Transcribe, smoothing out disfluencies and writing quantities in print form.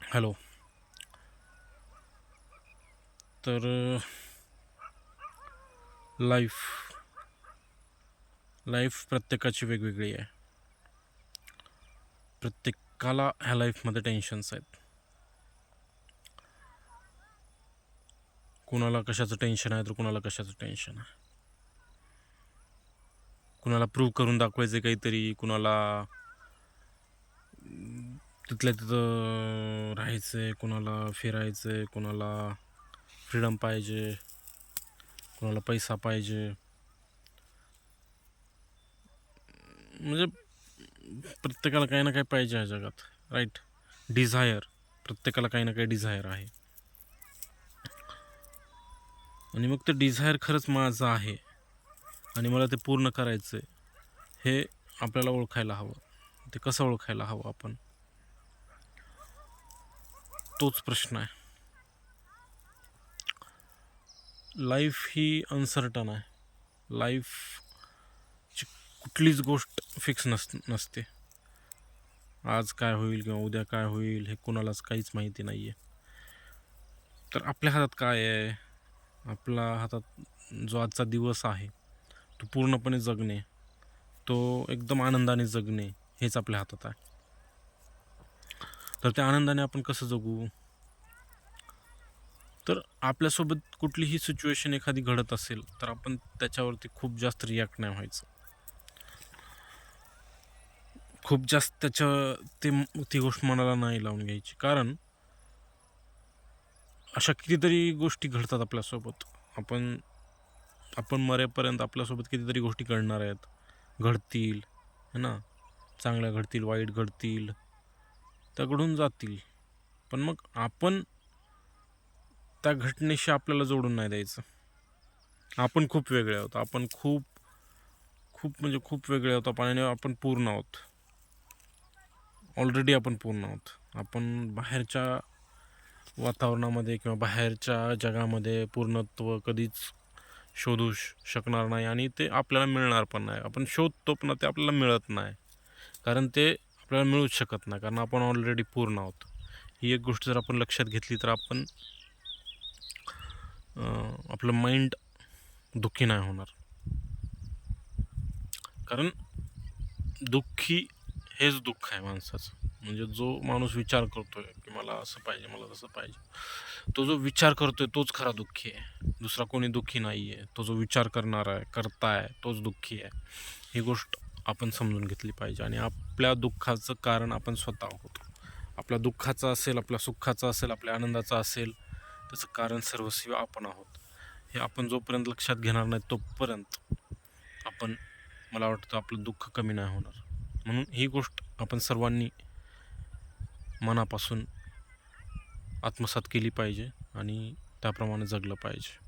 Hello. तर life life प्रत्येकाची वेगवेगळी आहे. प्रत्येकाला ह्या लाईफमध्ये टेन्शन्स आहेत. कुणाला कशाचं टेन्शन आहे तर कुणाला कशाचं टेन्शन आहे. कुणाला प्रूव्ह करून दाखवायचं काहीतरी, कुणाला तिथल्या तिथं राहायचं आहे, कुणाला फिरायचं आहे, कुणाला फ्रीडम पाहिजे, कुणाला पैसा पाहिजे. म्हणजे प्रत्येकाला काही ना काही पाहिजे या जगात, राईट. डिझायर, प्रत्येकाला काही ना काही डिझायर आहे. आणि मग ते डिझायर खरंच माझं आहे आणि मला ते पूर्ण करायचं आहे, हे आपल्याला ओळखायला हवं. ते कसं ओळखायला हवं आपण, तोच प्रश्न आहे. लाईफ ही अनसर्टन आहे. लाईफची कुठलीच गोष्ट फिक्स नसते. आज काय होईल किंवा उद्या काय होईल हे कुणालाच काहीच माहिती नाही आहे. तर आपल्या हातात काय आहे? आपल्या हातात जो आजचा दिवस आहे तो पूर्णपणे जगणे, तो एकदम आनंदाने जगणे, हेच आपल्या हातात आहे. तर त्या आनंदाने आपण कसं जगू? तर आपल्यासोबत कुठलीही सिच्युएशन एखादी घडत असेल तर आपण त्याच्यावरती खूप जास्त रिॲक्ट नाही व्हायचं. खूप जास्त ती गोष्ट मनाला नाही लावून घ्यायची. कारण अशा कितीतरी गोष्टी घडतात आपल्यासोबत. आपण आपण मरेपर्यंत आपल्यासोबत कितीतरी गोष्टी घडणार आहेत, घडतील, है ना. चांगल्या घडतील, वाईट घडतील, त्या घडून जातील. पण मग आपण त्या घटनेशी आपल्याला जोडून नाही द्यायचं. आपण खूप वेगळे आहोत. आपण खूप खूप म्हणजे खूप वेगळे आहोत आणि आपण पूर्ण आहोत. ऑलरेडी आपण पूर्ण आहोत. आपण बाहेरच्या वातावरणामध्ये किंवा बाहेरच्या जगामध्ये पूर्णत्व कधीच शोधू शकणार नाही आणि ते आपल्याला मिळणार पण नाही. आपण शोधतो पण ते आपल्याला मिळत नाही, कारण ते आपल्याला मिळूच शकत नाही, कारण आपण ऑलरेडी पूर्ण आहोत. ही एक गोष्ट जर आपण लक्षात घेतली तर आपण आपलं माइंड दुःखी नाही होणार. कारण दुःखी हेच दुःख आहे माणसाचं. म्हणजे जो माणूस विचार करतोय की मला असं पाहिजे, मला तसं पाहिजे, तो जो विचार करतोय तोच खरा दुःखी आहे. दुसरा कोणी दुःखी नाही आहे. तो जो विचार करणार आहे, करताय, तोच दुःखी आहे. ही गोष्ट आपण समजून घेतली पाहिजे. आणि आपल्या दुःखाचं कारण आपण स्वतः आहोत. आपल्या दुःखाचं असेल, आपल्या सुखाचं असेल, आपल्या आनंदाचं असेल, त्याचं कारण सर्वस्वी आपण आहोत. हे आपण जोपर्यंत लक्षात घेणार नाही तोपर्यंत मला वाटतं आपलं दुःख कमी नाही होणार. म्हणून ही गोष्ट आपण सर्वांनी मनापासून आत्मसात केली पाहिजे आणि त्याप्रमाणे जगलं पाहिजे.